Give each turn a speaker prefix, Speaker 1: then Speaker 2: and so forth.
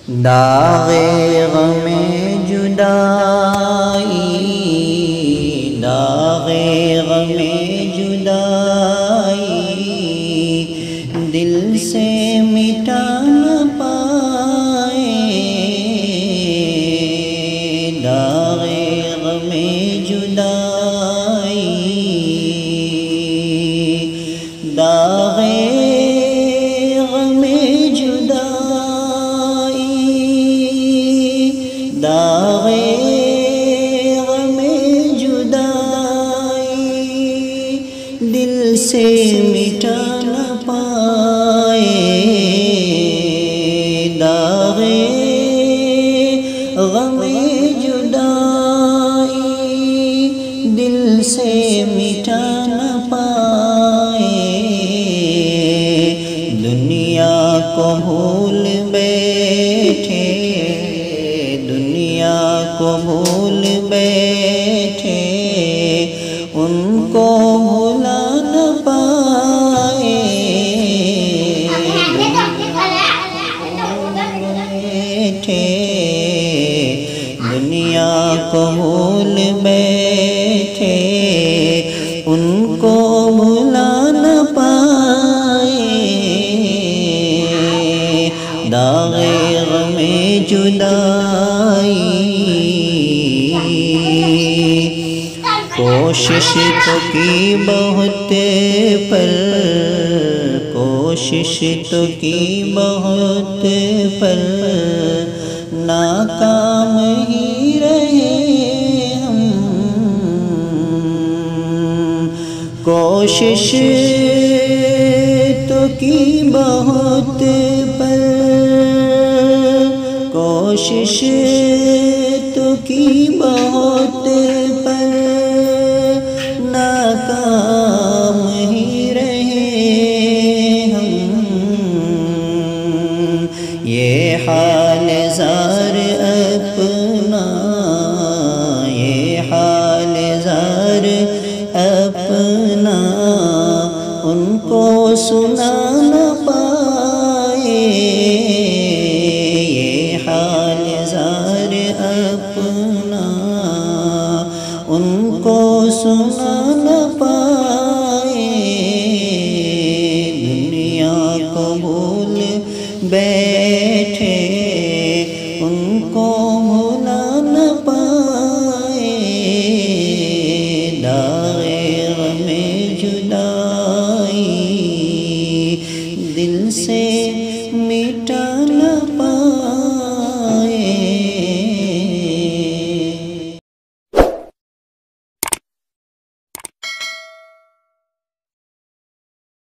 Speaker 1: दागे गमे जुदाई, दागे गमे जुदाई दिल से मिटा न पाए। दागे गमे जुदाई, दागे गमे जुदाई, दागे गमे जुदाई दिल से मिटा न पाए। दागे गमे जुदाई दिल से मिटा न पाए। दुनिया को भूल बैठे, दुनिया को भूल बैठे, उनको भुला न पाए। बैठे दुनिया को भूल बैठे, उनको भुला न पाए। दागे गमे जुदाई, कोशिश तो की बहुत पर, कोशिश तो की बहुत पर, नाकाम ही रहे हम। कोशिश तो की बहुत पर, कोशिश तो की बहुत पर, नाकाम ही रहे हम। ये हाल ज़ार